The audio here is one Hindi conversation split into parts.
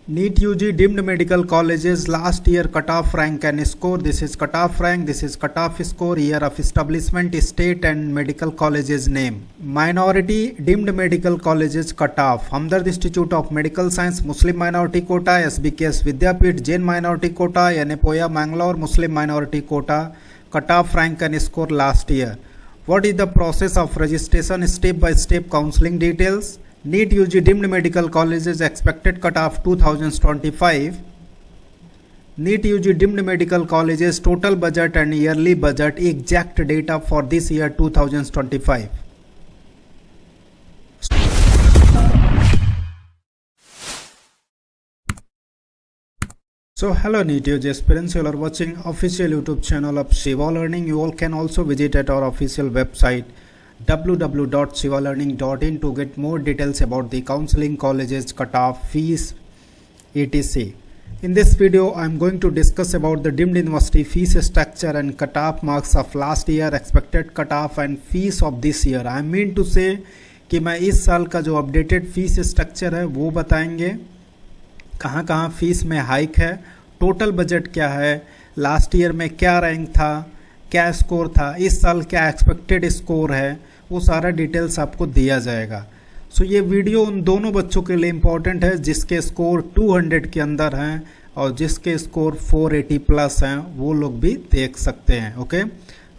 NEET UG deemed medical colleges last year cutoff rank and score. This is cutoff rank, this is cutoff score, year of establishment, state and medical colleges name. Minority deemed medical colleges cutoff. Hamdard Institute of Medical Science Muslim minority quota, SBKS Vidyapeeth Jain minority quota, Yenepoya Mangalore Muslim minority quota, cutoff rank and score last year. What is the process of registration? Step by step counseling details. NEET UG deemed medical colleges expected cutoff 2025. NEET UG deemed medical colleges total budget and yearly budget exact data for this year 2025. So hello NEET UG aspirants, you are watching official YouTube channel of Shiva Learning. You all can also visit at our official website www.shivalearning.in to get more details about the counseling colleges, cutoff, fees, etc. In this video, I am going to discuss about the deemed university fees structure and cutoff marks of last year, expected cutoff and fees of this year. I mean to say कि मैं इस साल का जो अपडेटेड फीस स्ट्रक्चर है वो बताएंगे, कहाँ कहाँ फीस में हाइक है, टोटल बजट क्या है, लास्ट ईयर में क्या रैंक था, क्या स्कोर था, इस साल क्या एक्सपेक्टेड स्कोर है, वो सारा डिटेल्स आपको दिया जाएगा. सो ये वीडियो उन दोनों बच्चों के लिए इम्पॉर्टेंट है जिसके स्कोर 200 के अंदर हैं और जिसके स्कोर 480 प्लस हैं, वो लोग भी देख सकते हैं. ओके,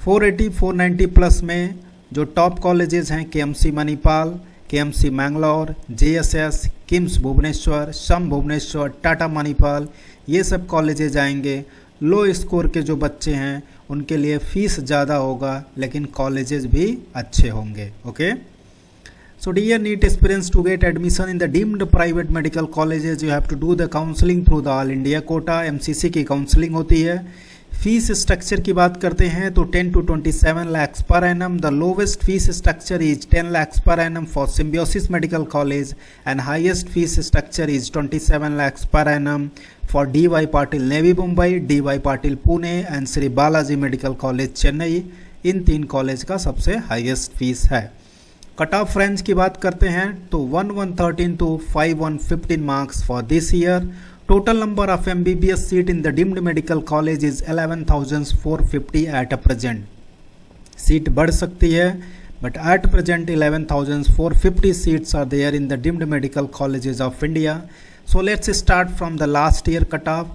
480 490 प्लस में जो टॉप कॉलेजेस हैं KMC Manipal, KMC Mangalore, JSS, KIMS Bhubaneswar, SUM Bhubaneswar, Tata Manipal, ये सब कॉलेजेज आएंगे. लो स्कोर के जो बच्चे हैं उनके लिए फीस ज़्यादा होगा लेकिन कॉलेजेस भी अच्छे होंगे. Okay, so dear NEET aspirants, to get admission in the deemed private medical colleges you have to do the counselling through the all India quota. MCC की काउंसलिंग होती है. फीस स्ट्रक्चर की बात करते हैं तो 10 to 27 lakhs per annum. The lowest fees structure is 10 lakhs per annum for Symbiosis Medical College and highest fees structure is 27 lakhs per annum for DY Patil Navi Mumbai, DY Patil Pune and Sri Balaji Medical College Chennai. इन तीन कॉलेज का सबसे हाईएस्ट फीस है. कट ऑफ रेंज की बात करते हैं तो 1113 to 5115 marks for this year. Total number of MBBS seat in the deemed medical college is 11,450 at present. Seat बढ़ सकती है, but at present 11,450 seats are there in the deemed medical colleges of India. So let's start from the last year cutoff.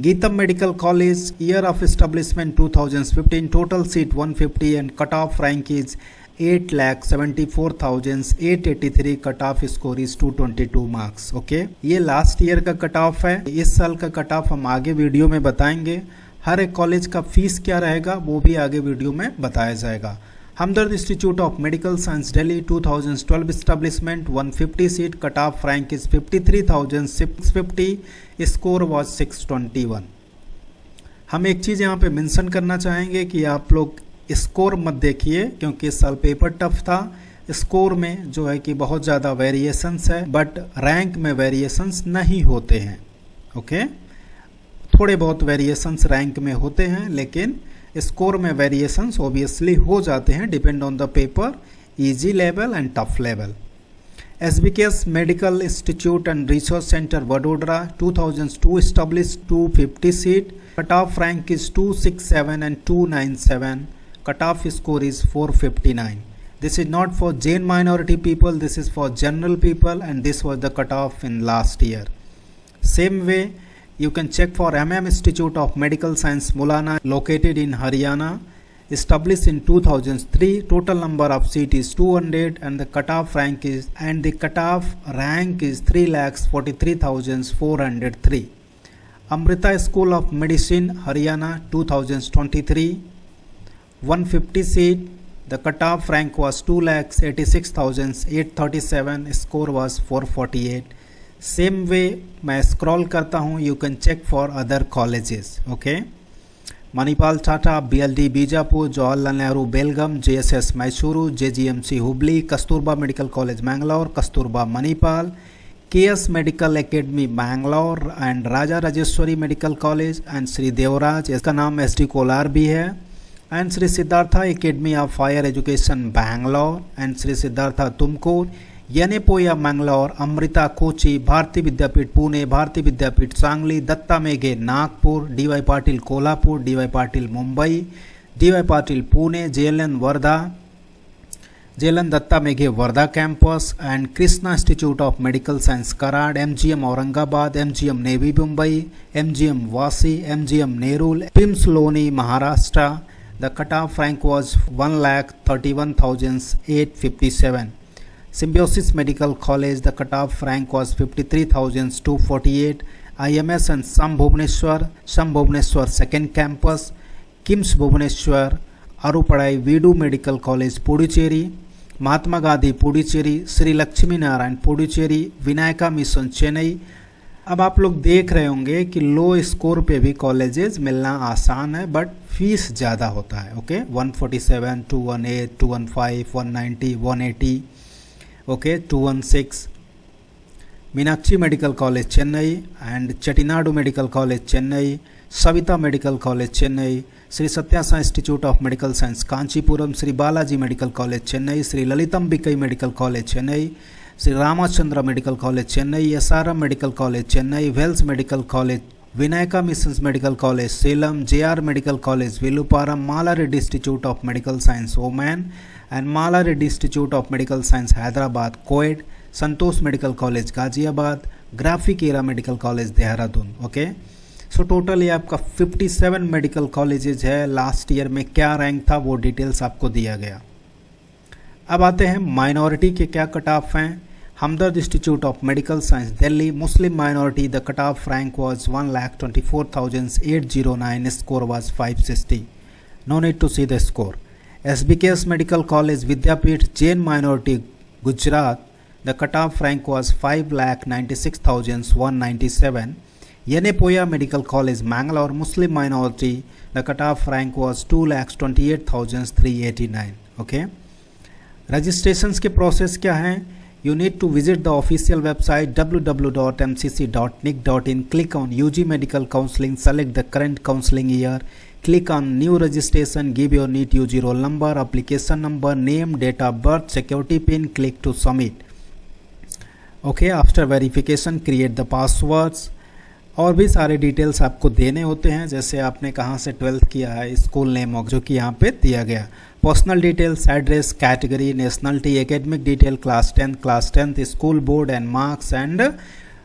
Geetam Medical College, year of establishment 2015, total seat 150 and cutoff rank is 8,74,883. Cut off score is 222 marks. Okay, ये लास्ट ईयर का कट ऑफ है. इस साल का कट ऑफ हम आगे वीडियो में बताएंगे. हर एक कॉलेज का फीस क्या रहेगा वो भी आगे वीडियो में बताया जाएगा. Hamdard institute of medical science Delhi 2012 establishment 150 seat, cut off rank is 53,650, score was 621. हम एक चीज़ यहाँ पे मेंशन करना चाहेंगे कि आप लोग स्कोर मत देखिए क्योंकि इस साल पेपर टफ था. स्कोर में जो है कि बहुत ज़्यादा वेरिएशंस है बट रैंक में वेरिएशंस नहीं होते हैं. ओके, थोड़े बहुत वेरिएशंस रैंक में होते हैं लेकिन स्कोर में वेरिएशंस ऑब्वियसली हो जाते हैं depend on the paper, easy level and tough level. SBKS medical institute and research centre Vadodara 2002 established 250 seat, cut off rank is 267 and 297. Cutoff score is 459. This is not for Jain minority people, this is for general people and this was the cutoff in last year. Same way you can check for Institute of Medical Science Mulana located in Haryana, established in 2003. Total number of seat is 200 and the cutoff rank is 3,43,403. Amrita School of Medicine Haryana 2023, 150 seat, the cutoff rank was 2,86,837, score was 448. Same way मैं स्क्रॉल करता हूँ, you can check for other colleges. Okay, Manipal Tata, BLD Bijapur, Jawaharlal Nehru Belgaum, JSS Mysuru, JGMC Hubli, Kasturba medical college Mangalore, Kasturba Manipal, KS medical academy Mangalore and Raja Rajeshwari medical college and Shri Devraj, इसका नाम SD कोलार भी है, and Sri Siddhartha Academy of Higher Education Bangalore and Sri Siddhartha Tumkur. Yenepoya Mangalore, Amrita Kochi, Bharati Vidyapeeth Pune, Bharati Vidyapeeth Sangli, Datta Meghe Nagpur, DY. Patil Kolhapur, DY. Patil Mumbai, DY. Patil Pune, JLN Wardha, JLN Datta Meghe Wardha campus and Krishna Institute of medical Science Karad, MGM Aurangabad, MGM Navi Mumbai, MGM Vashi, MGM Nerul, PIMS Loni Maharashtra. The cutoff rank was 1,31,857. Symbiosis Medical College, the cutoff rank was 53,248. IMS and Sam Bhubaneswar second campus, KIMS Bhubaneswar, Arupadai Vidu Medical College Puducherry, Mahatma Gandhi Puducherry, Sri Lakshmi Narayan Puducherry, Vinayaka Mission Chennai. अब आप लोग देख रहे होंगे कि लो स्कोर पे भी कॉलेजेस मिलना आसान है बट फीस ज़्यादा होता है. Okay 147, 218, 215, 190, 180, okay 216. Meenakshi medical college Chennai and Chettinad medical college Chennai, Saveetha medical college Chennai, Shri सत्यासा institute of medical science Kanchipuram, Shri Balaji medical college Chennai, Shri Lalithambigai medical college Chennai, Shri Ramachandra medical college Chennai, SRM medical college Chennai, Vels medical college, Vinayaka missions medical college Salem, JR medical college Villupuram, Malla Reddy institute of medical science woman and Mala Reddy institute of medical science Hyderabad coed, Santosh medical college Ghaziabad, graphic era medical college Dehradun. Okay so total ये आपका 57 मेडिकल कॉलेजेज है. लास्ट ईयर में क्या रैंक था वो डिटेल्स आपको दिया गया. अब आते हैं माइनॉरिटी के क्या कट ऑफ हैं. Hamdard institute of medical science Delhi, Muslim minority, the cut off rank was 1,24,809, score was 560. No need to see the score. SBKS medical college Vidyapeeth, Jain minority Gujarat, the cut off rank was 5,96,197. Yenepoya medical college Mangalore, Muslim minority, the cut off rank was 2,28,389. Okay registrations के प्रोसेस क्या हैं. You need to visit the official website www.mcc.nic.in. Click on UG Medical Counseling, select the current counseling year, click on New Registration, give your NEET UG roll number, application number, name, date of birth, security pin, click to submit. Okay, after verification, create the passwords. और भी सारे डिटेल्स आपको देने होते हैं, जैसे आपने कहाँ से 12th किया है, स्कूल नेम जो कि यहाँ पे दिया गया, personal details, address, category, nationality, academic detail, class 10th, school board and marks and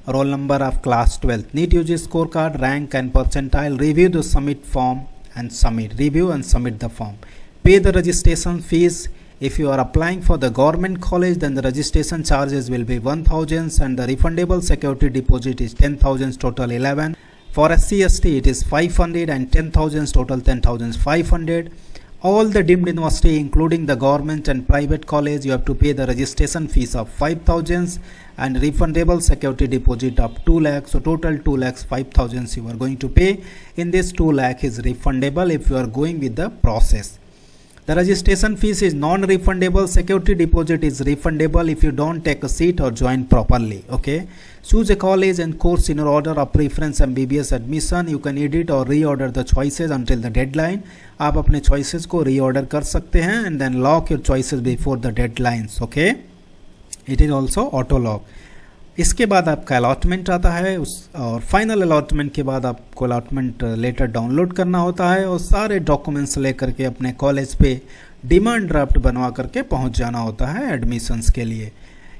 roll number of class 12th, NEET UG score card, rank and percentile, review the submit form and submit, review and submit the form, pay the registration fees. If you are applying for the government college, then the registration charges will be 1,000 and the refundable security deposit is 10,000, total 11. For SC/ST it is 500 and 10,000, total 10,500. All the deemed university including the government and private college, you have to pay the registration fees of 5,000 and refundable security deposit of 2 lakhs. So total 2 lakhs 5,000 you are going to pay. In this 2 lakh is refundable if you are going with the process. The registration fees is non-refundable. Security deposit is refundable if you don't take a seat or join properly. Okay. Choose a college and course in your order of preference. MBBS admission. You can edit or reorder the choices until the deadline. आप अपने choices को reorder कर सकते हैं and then lock your choices before the deadlines. Okay. It is also auto lock. इसके बाद आपका अलॉटमेंट आता है और फाइनल अलॉटमेंट के बाद आपको अलॉटमेंट लेटर डाउनलोड करना होता है और सारे डॉक्यूमेंट्स लेकर के अपने कॉलेज पे डिमांड ड्राफ्ट बनवा करके पहुंच जाना होता है एडमिशन्स के लिए.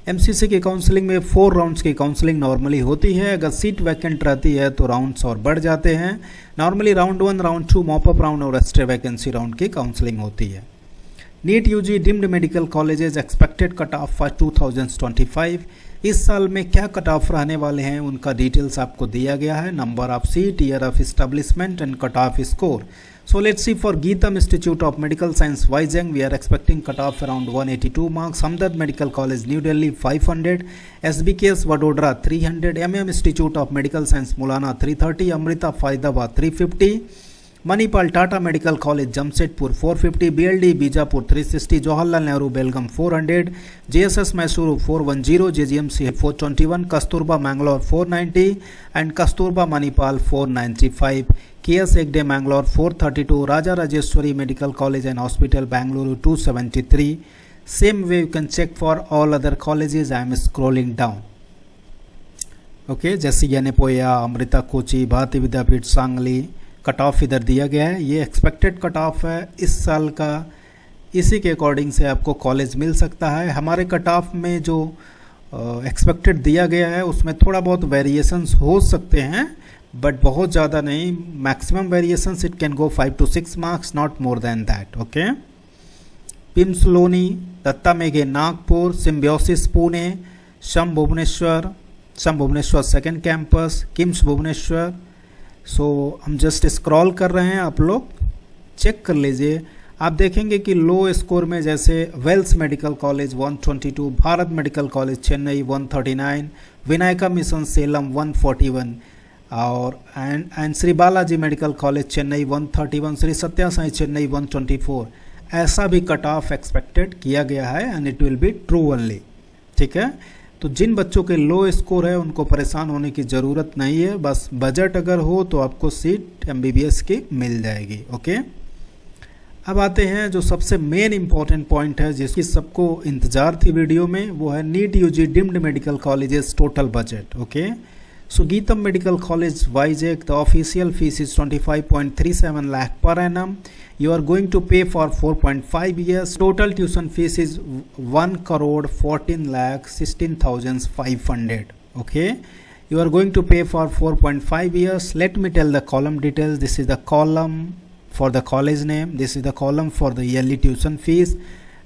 MCC की काउंसलिंग में 4 राउंड्स की काउंसलिंग नॉर्मली होती है. अगर सीट वैकेंट रहती है तो राउंड्स और बढ़ जाते हैं. Normally round 1, round 2 mop up round और एक्स्ट्रा वैकेंसी राउंड की काउंसलिंग होती है. NEET UG deemed medical colleges expected cut off for 2025. इस साल में क्या कट ऑफ रहने वाले हैं उनका डिटेल्स आपको दिया गया है. Number of seat, year of establishment and cut off score. So let's see for Geetam Institute of Medical Science Vizag, we are expecting cut off around 182 marks. Hamdard Medical College New Delhi 500, SBKS Vadodara 300, MM Institute of Medical Science Mulana 330, Amrita Faridabad 350, Manipal Tata Medical College Jamshedpur 450, BLD Bijapur 360, Jawaharlal Nehru Belgaum 400, JSS Mysuru 410, JGMC 421, Kasturba Mangalore 490 and Kasturba Manipal 495. KS Egde Mangalore 432, Raja Rajeshwari Medical College and Hospital Bangalore 273, Same way you can check for all other colleges. I am scrolling down. Okay जैसे यनेपोया, अमृता कोची, भारतीय विद्यापीठ सांगली, कट ऑफ इधर दिया गया है। ये एक्सपेक्टेड कट ऑफ है इस साल का, इसी के अकॉर्डिंग से आपको कॉलेज मिल सकता है। हमारे कट ऑफ में जो एक्सपेक्टेड दिया गया है उसमें थोड़ा बहुत वेरिएशंस हो सकते हैं, बट बहुत ज़्यादा नहीं। Maximum variations it can go 5 to 6 marks, not more than that. Okay, PIMS Loni, Datta Meghe Nagpur, Symbiosis Pune, SUM Bhubaneswar second campus, KIMS Bhubaneswar. So हम जस्ट स्क्रॉल कर रहे हैं, आप लोग चेक कर लीजिए। आप देखेंगे कि लो स्कोर में जैसे Vels medical college 122, Bharath medical college Chennai 139, Vinayaka mission Salem 141 और and Shri Balaji medical college Chennai 131, Shri Sathya Sai Chennai 124। ऐसा भी कट ऑफ एक्सपेक्टेड किया गया है and it will be true only. ठीक है, तो जिन बच्चों के लो स्कोर है उनको परेशान होने की ज़रूरत नहीं है, बस बजट अगर हो तो आपको सीट MBBS की मिल जाएगी। ओके, अब आते हैं जो सबसे मेन इंपॉर्टेंट पॉइंट है जिसकी सबको इंतजार थी वीडियो में, वो है NEET UG deemed medical colleges total budget. Okay, so GITAM medical college Vizag, the official fees is 25.37 lakh per annum. You are going to pay for 4.5 years. Total tuition fees is 1,14,16,500. Okay, you are going to pay for 4.5 years. Let me tell the column details. This is the column for the college name, this is the column for the yearly tuition fees,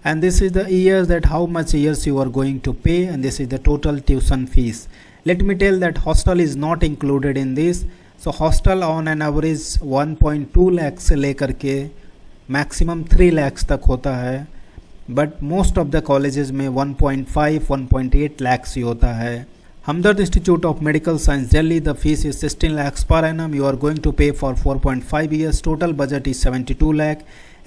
and this is the years that how much years you are going to pay, and this is the total tuition fees. Let me tell that hostel is not included in this. So hostel on an average 1.2 lakh से लेकर के मैक्सिमम 3 lakhs तक होता है, but most of the colleges में 1.5 1.8 lakhs ही होता है। Hamdard Institute of Medical Science Delhi, the fees is 16 lakhs per annum. You are going to pay for 4.5 years. Total budget is 72 lakh.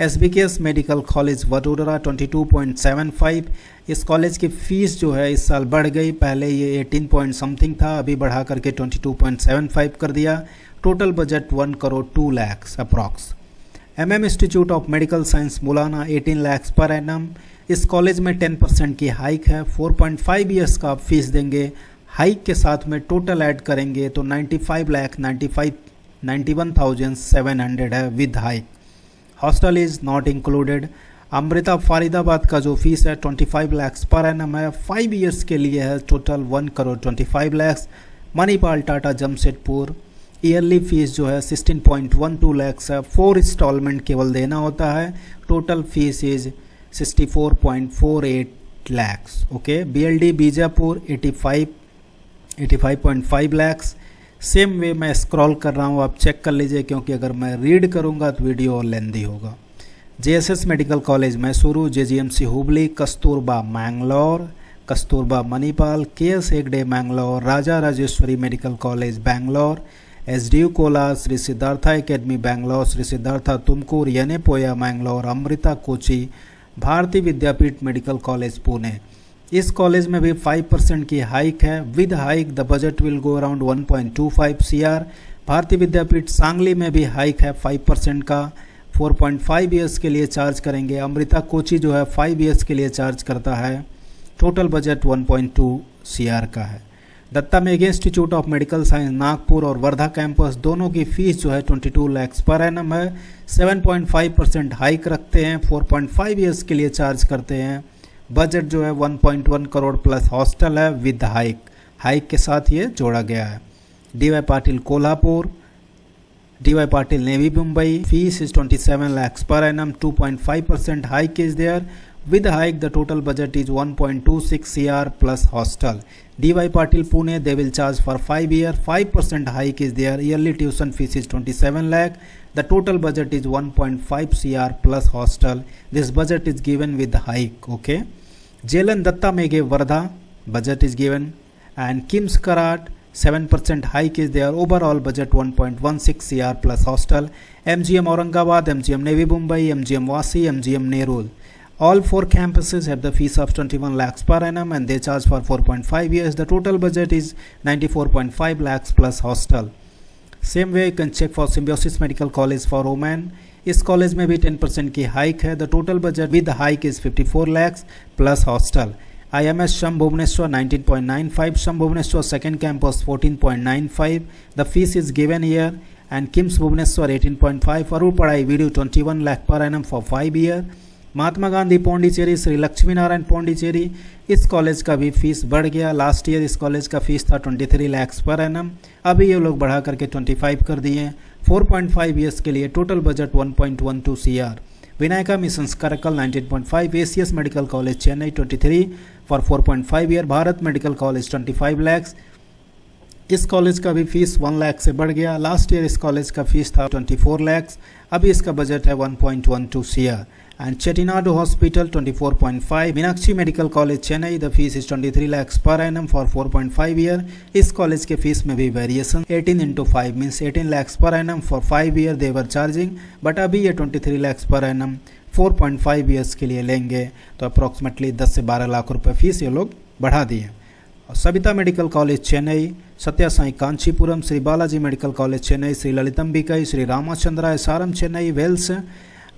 SBKS Medical College Vadodara 22.75. इस कॉलेज की फ़ीस जो है इस साल बढ़ गई, पहले ये 18 पॉइंट समथिंग था, अभी बढ़ा करके 22.75 कर दिया। Total budget 1 crore 2 lakhs approx. MM institute of medical science Mullana 18 lakhs per annum. इस कॉलेज में 10% की हाइक है, 4.5 ईयर्स का आप फीस देंगे, हाइक के साथ में टोटल ऐड करेंगे तो 91,700 है with hike. Hostel is not included. Amrita Faridabad का जो फीस है 25 lakhs पर एनम है, 5 ईयर्स के लिए है, total 1 crore 25 lakhs। Manipal Tata Jamshedpur yearly fees जो है 16.12 lakhs है, 4 इंस्टॉलमेंट केवल देना होता है, total fees is 64.48 lakhs। Okay, BLD Bijapur 85.5 lakhs। Same way मैं स्क्रॉल कर रहा हूँ, आप चेक कर लीजिए, क्योंकि अगर मैं रीड करूँगा तो वीडियो और लेंदी होगा। JSS medical college Mysuru, JGMC Hubli, Kasturba Mangalore, Kasturba Manipal, KS Hegde Mangalore, Raja Rajeshwari medical college Bangalore, SDU Kolar, Shri Siddhartha academy Bangalore, Shri Siddhartha Tumkur, Yenepoya Mangalore, Amrita Kochi, Bharatiya Vidyapeeth medical college Pune. इस कॉलेज में भी 5% की हाइक है, with hike the budget will go around 1.25 CR। भारतीय विद्यापीठ सांगली में भी हाइक है 5% का, 4.5 ईयर्स के लिए चार्ज करेंगे। अमृता कोची जो है 5 ईयर्स के लिए चार्ज करता है, टोटल बजट 1.2 CR का है। Datta Meghe institute of medical science Nagpur और वर्धा कैंपस दोनों की फीस जो है 22 lakhs पर एनम है, 7.5% हाइक रखते हैं, 4.5 ईयर्स के लिए चार्ज करते हैं। बजट जो है 1.1 crore प्लस हॉस्टल है विद हाइक के साथ ये जोड़ा गया है। DY Patil Kolhapur, DY Patil Navi Mumbai, fees is 27 lakhs per annum, 2.5% hike is there, with hike the total budget is 1.26 CR plus hostel. DY Patil Pune, they will charge for 5 year, 5% hike is there, yearly tuition fees is 27 lakh, the total budget is 1.5 CR plus hostel. This budget is given with the hike. Okay, Jalan Datta Meghe Vardha, budget is given, and Kims Karat 7% hike is there, overall budget 1.16 CR plus hostel. MGM Aurangabad, MGM Navi Mumbai, MGM Wasi, MGM Nerul. All 4 campuses have the fees of 21 lakhs per annum and they charge for 4.5 years. The total budget is 94.5 lakhs plus hostel. Same way you can check for Symbiosis medical college for women. इस कॉलेज में भी 10% की हाइक है। The total budget with hike is 54 lakhs plus hostel. IMS SUM Bhubaneswar 19.95, SUM Bhubaneswar second campus 14.95, the fees is given year and KIMS Bhubaneswar 18.5, अरुण पढ़ाई video 21 lakh per annum for 5 year। Mahatma Gandhi Pondicherry, Shri Lakshmi Narayan Pondicherry, इस कॉलेज का भी फीस बढ़ गया। लास्ट ईयर इस कॉलेज का फीस था 23 lakhs per annum, अभी ये लोग बढ़ा करके 25 कर दिए। 4.5 ईयर्स के लिए total budget 1.12 CR। Vinayaka missions Karaikal 19.5, ACS medical college Chennai 23 for 4.5 year, Bharath medical college 25 lakhs। इस कॉलेज का भी फीस 1 lakh से बढ़ गया। लास्ट ईयर इस कॉलेज का फीस था 24 lakhs, अभी इसका बजट है 1.12 CR। And Chettinad hospital 24.5, Meenakshi medical college Chennai, the fees is 23 lakhs per annum for 4.5 year. इस कॉलेज के फीस में भी variation 18 into 5 means 18 lakhs per annum for 5 year they were charging, but अभी ये 23 lakhs per annum 4.5 ईयर्स के लिए लेंगे तो अप्रॉक्सीमेटली 10 से 12 लाख रुपए फीस ये लोग बढ़ा दिए। Saveetha medical college Chennai, Sathya Sai Kanchipuram, Shri Balaji medical college Chennai, Shri Lalithambigai, Shri Ramachandra SRM Chennai Vels,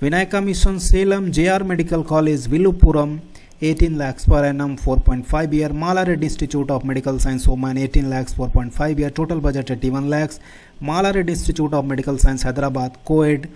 Vinayaka mission Salem, JR medical college Villupuram 18 lakhs per annum 4.5 year, Malla Reddy institute of medical science women 18 lakhs 4.5 year, total budget 81 lakhs। Malla Reddy institute of medical science Hyderabad coed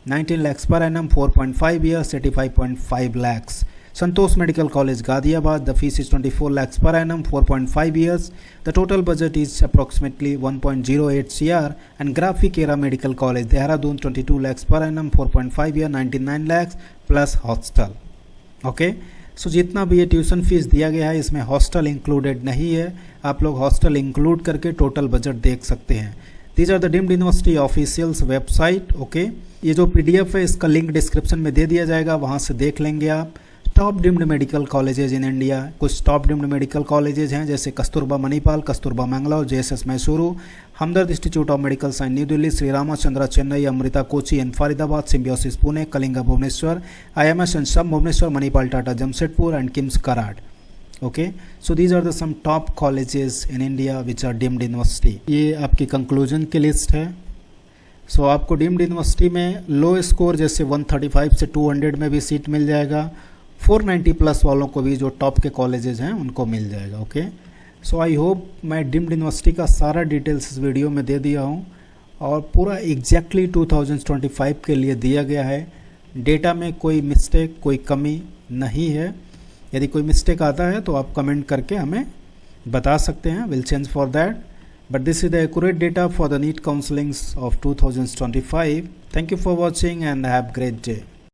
19 lakhs per annum 4.5 years 85.5 lakhs। Santosh medical college Ghaziabad, the fees is 24 lakhs per annum 4.5 years, the total budget is approximately 1.08 CR। and Graphic Era medical college Dehradun 22 lakhs per annum 4.5 year 99 lakhs plus hostel. Okay, so जितना भी ये ट्यूशन फीस दिया गया है इसमें हॉस्टल इंक्लूडेड नहीं है, आप लोग हॉस्टल इंक्लूड करके टोटल बजट देख सकते हैं। These are the deemed university officials website. Okay, ये जो PDF है इसका लिंक डिस्क्रिप्शन में दे दिया जाएगा, वहाँ से देख लेंगे आप। Top deemed medical colleges in India, कुछ टॉप डीम्ड मेडिकल कॉलेजेज हैं जैसे Kasturba Manipal, Kasturba Mangalore, JSS Mysuru, Hamdard institute of medical science new Delhi, Shri Ramachandra Chennai, Amrita Kochi and Faridabad, Symbiosis Pune, Kalinga Bhubaneswar, IMS and SUM Bhubaneswar, Manipal Tata Jamshedpur and KIMS Karad. Okay, so these are the some top colleges in India which are deemed university. ये आपकी कंक्लूजन की लिस्ट है। सो आपको डीम्ड यूनिवर्सिटी में लो स्कोर जैसे 135 से 200 में भी सीट मिल जाएगा, 490 प्लस वालों को भी जो टॉप के कॉलेजेस हैं उनको मिल जाएगा। ओके, सो आई होप मैं डीम्ड यूनिवर्सिटी का सारा डिटेल्स इस वीडियो में दे दिया हूँ और पूरा एग्जैक्टली 2025 के लिए दिया गया है। डेटा में कोई मिस्टेक, कोई कमी नहीं है। यदि कोई मिस्टेक आता है तो आप कमेंट करके हमें बता सकते हैं, will change for that, but this is the accurate data for the NEET counsellings of 2025। Thank you for watching and have great day.